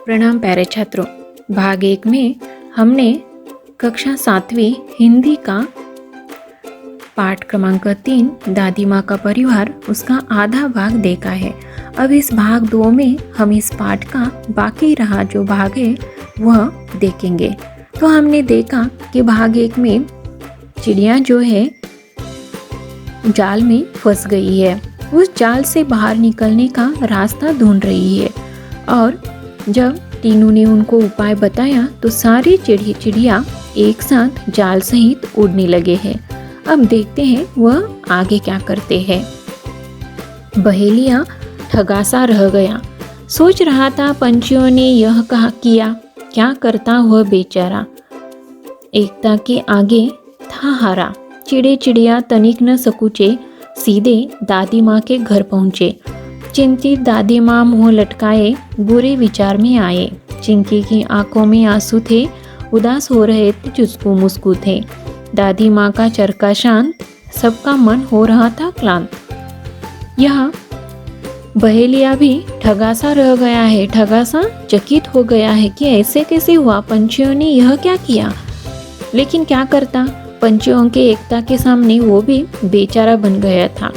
प्रणाम प्यारे छात्रों। भाग 1 में हमने कक्षा 7वीं हिंदी का पाठ क्रमांक 3 दादी माँ का परिवार उसका आधा भाग देखा है। अब इस भाग 2 में हम इस पाठ का बाकी रहा जो भाग है वह देखेंगे। तो हमने देखा कि भाग 1 में चिड़िया जो है जाल में फंस गई है, उस जाल से बाहर निकलने का रास्ता ढूंढ रही है। और जब टीनू ने उनको उपाय बताया तो सारे चिड़िया एक साथ जाल सहित उड़ने लगे हैं। अब देखते हैं वह आगे क्या करते हैं। बहेलिया ठगासा रह गया, सोच रहा था पंछियों ने यह कहा किया, क्या करता वह बेचारा। एकता के आगे था हारा। चिड़िया तनिक न सकुचे सीधे दादी माँ के घर पहुँचे। चिंतित दादी माँ मुँह लटकाए बुरे विचार में आए। चिंकी की आंखों में आंसू थे, उदास हो रहे थे, चुस्कू मुस्कू थे। दादी माँ का चरखा शांत, सबका मन हो रहा था क्लांत। यह बहेलिया भी ठगासा रह गया है, ठगासा चकित हो गया है कि ऐसे कैसे हुआ, पंछियों ने यह क्या किया। लेकिन क्या करता, पंछियों के एकता के सामने वो भी बेचारा बन गया था।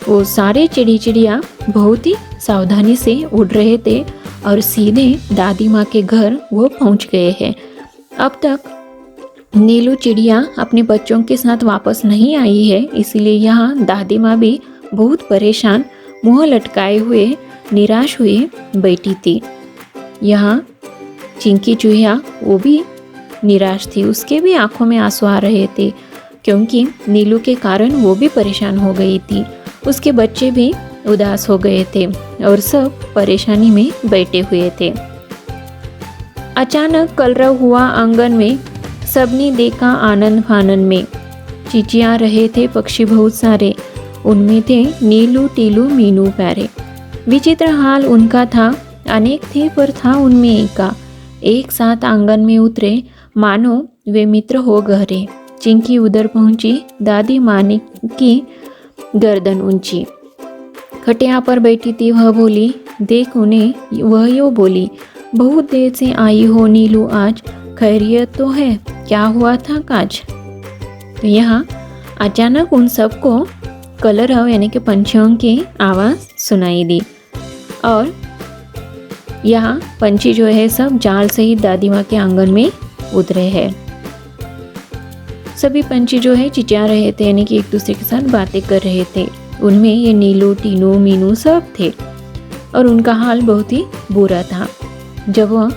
वो सारे चिड़िया बहुत ही सावधानी से उड़ रहे थे और सीधे दादी माँ के घर वो पहुँच गए हैं। अब तक नीलू चिड़िया अपने बच्चों के साथ वापस नहीं आई है, इसलिए यहाँ दादी माँ भी बहुत परेशान, मुँह लटकाए हुए, निराश हुए बैठी थी। यहाँ चिंकी चूहिया वो भी निराश थी, उसके भी आंखों में आंसू आ रहे थे क्योंकि नीलू के कारण वो भी परेशान हो गई थी। उसके बच्चे भी उदास हो गए थे और सब परेशानी में बैठे हुए थे। अचानक कलरव हुआ आंगन में, सबने देखा आनंद फानंद में। चिचिया रहे थे पक्षी बहुत सारे, उनमें थे नीलू टीलू मीनू प्यारे। विचित्र हाल उनका था, अनेक थे पर था उनमें एका। एक साथ आंगन में उतरे, मानो वे मित्र हो गहरे। चिंकी उधर पहुंची, दादी माँ ने की गर्दन ऊंची। खटिया पर बैठी थी वह बोली, देख उन्हें, वह यो बोली, बहुत देर से आई हो नीलू आज, खैरियत तो है, क्या हुआ था काज। तो यहाँ अचानक उन सबको कलरव यानी कि पंछियों की आवाज़ सुनाई दी और यहाँ पंछी जो है सब जाल से ही दादी माँ के आंगन में उतरे हैं। सभी पंछी जो है चिचिया रहे थे यानी कि एक दूसरे के साथ बातें कर रहे थे। उनमें ये नीलू टीनू मीनू सब थे और उनका हाल बहुत ही बुरा था। जब वह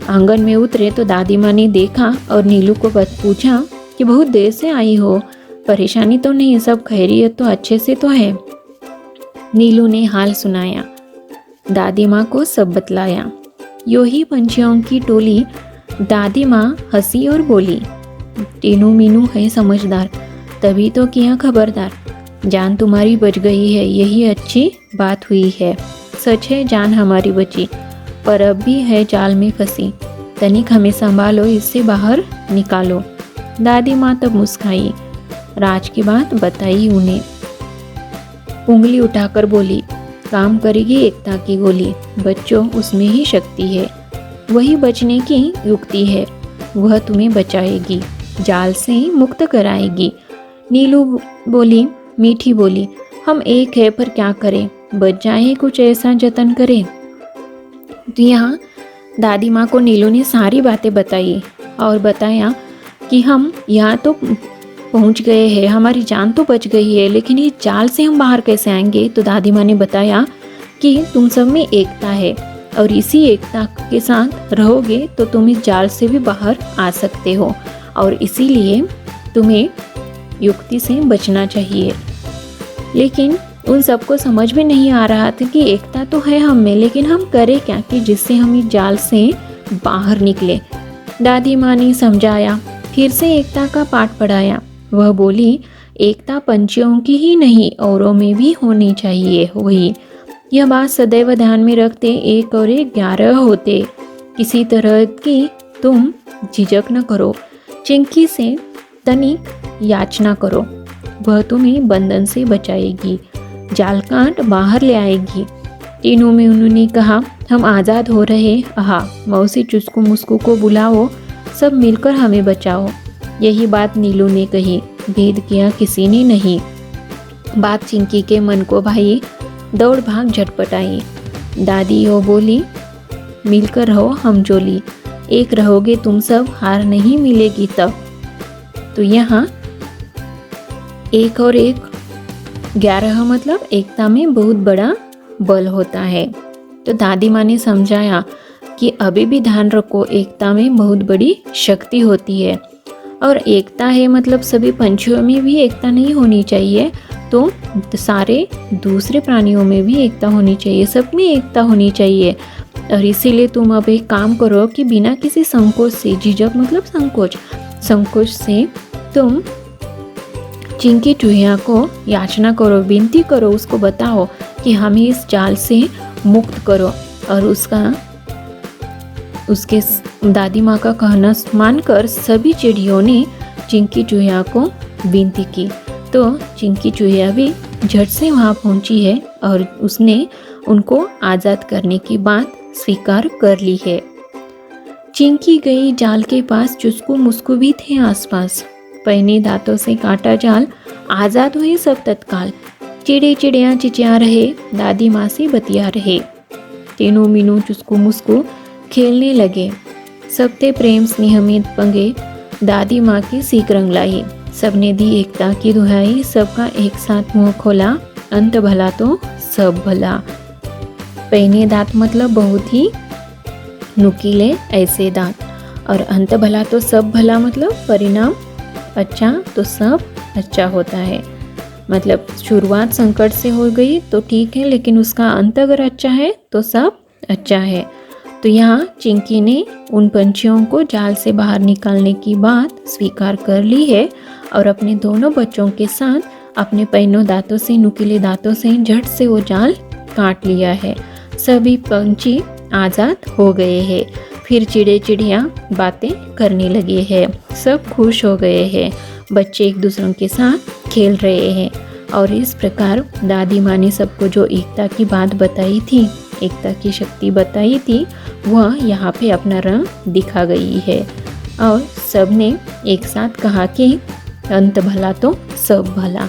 आंगन में उतरे तो दादी माँ ने देखा और नीलू को पूछा कि बहुत देर से आई हो, परेशानी तो नहीं, सब खैरियत तो अच्छे से तो है। नीलू ने हाल सुनाया, दादी माँ को सब बतलाया। यो ही पंछियों की टोली। दादी माँ हंसी और बोली, टीनू मीनू है समझदार, तभी तो किया खबरदार। जान तुम्हारी बच गई है, यही अच्छी बात हुई है। सच है जान हमारी बची, पर अब भी है जाल में फंसी। तनिक हमें संभालो, इससे बाहर निकालो। दादी माँ तब मुस्काई, राज की बात बताई उन्हें। उंगली उठाकर बोली, काम करेगी एकता की गोली, बच्चों उसमें ही शक्ति है, वही बचने की युक्ति है, वह तुम्हें बचाएगी, जाल से मुक्त कराएगी। नीलू बोली, मीठी बोली, हम एक है पर क्या करें, बच जाए कुछ ऐसा जतन करें। तो यहाँ दादी माँ को नीलू ने सारी बातें बताई और बताया कि हम यहाँ तो पहुँच गए हैं, हमारी जान तो बच गई है, लेकिन ये जाल से हम बाहर कैसे आएंगे। तो दादी माँ ने बताया कि तुम सब में एकता है और इसी एकता के साथ रहोगे तो तुम इस जाल से भी बाहर आ सकते हो और इसीलिए तुम्हें युक्ति से बचना चाहिए। लेकिन उन सबको समझ में नहीं आ रहा था कि एकता तो है हम में, लेकिन हम करें क्या कि जिससे हम इस जाल से बाहर निकले। दादी माँ ने समझाया, फिर से एकता का पाठ पढ़ाया। वह बोली, एकता पंछियों की ही नहीं औरों में भी होनी चाहिए। वही यह बात सदैव ध्यान में रखते, 1 और 1 11 होते। किसी तरह की तुम झिझक न करो, चिंकी से तनिक याचना करो, वह तुम्हें बंधन से बचाएगी, जाल काट बाहर ले आएगी। तीनों में उन्होंने कहा, हम आज़ाद हो रहे। आहा, मौसी चुस्कू मुस्कू को बुलाओ, सब मिलकर हमें बचाओ। यही बात नीलू ने कही, भेद किया किसी ने नहीं। बात चिंकी के मन को भाई, दौड़ भाग झटपट आई। दादी वो बोली, मिलकर रहो हम जोली, एक रहोगे तुम सब, हार नहीं मिलेगी तब। तो यहाँ 1 और 1 11 मतलब एकता में बहुत बड़ा बल होता है। तो दादी माँ ने समझाया कि अभी भी ध्यान रखो, एकता में बहुत बड़ी शक्ति होती है। और एकता है मतलब सभी पंछियों में भी एकता नहीं होनी चाहिए, तो सारे दूसरे प्राणियों में भी एकता होनी चाहिए, सब में एकता होनी चाहिए। और इसीलिए तुम अब एक काम करो कि बिना किसी संकोच से, झिझक मतलब संकोच से तुम चिंकी चूहिया को याचना करो, विनती करो, उसको बताओ कि हमें इस जाल से मुक्त करो। और उसके दादी माँ का कहना मानकर सभी चिड़ियों ने चिंकी चूहिया को विनती की। तो चिंकी चूहिया भी झट से वहाँ पहुँची है और उसने उनको आज़ाद करने की बात स्वीकार कर ली है। चिंकी गई जाल के पास, चुस्कू मुस्कू भी थे आसपास। पहने दांतों से काटा जाल, आज़ाद हुए सब तत्काल। चिड़े चिड़िया चिचिया रहे, दादी माँ से बतिया रहे। तीनों मीनू चुस्कू मुस्कू खेलने लगे। सब थे प्रेम स्नेह में पंगे, दादी माँ की सीख रंग लाई। सबने दी एकता की दुहाई, सबका एक साथ मुंह खोला, अंत भला तो सब भला। पहने दांत मतलब बहुत ही नुकीले ऐसे दांत, और अंत भला तो सब भला मतलब परिणाम अच्छा तो सब अच्छा होता है। मतलब शुरुआत संकट से हो गई तो ठीक है, लेकिन उसका अंत अगर अच्छा है तो सब अच्छा है। तो यहाँ चिंकी ने उन पंछियों को जाल से बाहर निकालने की बात स्वीकार कर ली है और अपने दोनों बच्चों के साथ अपने पैनों दांतों से, नुकीले दांतों से झट से वो जाल काट लिया है। सभी पंछी आज़ाद हो गए हैं। फिर चिड़े चिड़िया बातें करने लगे हैं, सब खुश हो गए हैं। बच्चे एक दूसरों के साथ खेल रहे हैं। और इस प्रकार दादी माँ ने सबको जो एकता की बात बताई थी, एकता की शक्ति बताई थी, वह यहाँ पे अपना रंग दिखा गई है। और सब ने एक साथ कहा कि अंत भला तो सब भला,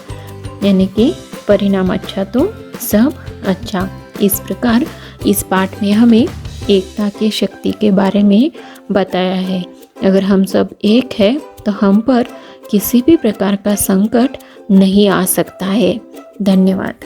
यानी कि परिणाम अच्छा तो सब अच्छा। इस प्रकार इस पाठ में हमें एकता की शक्ति के बारे में बताया है। अगर हम सब एक है तो हम पर किसी भी प्रकार का संकट नहीं आ सकता है। धन्यवाद।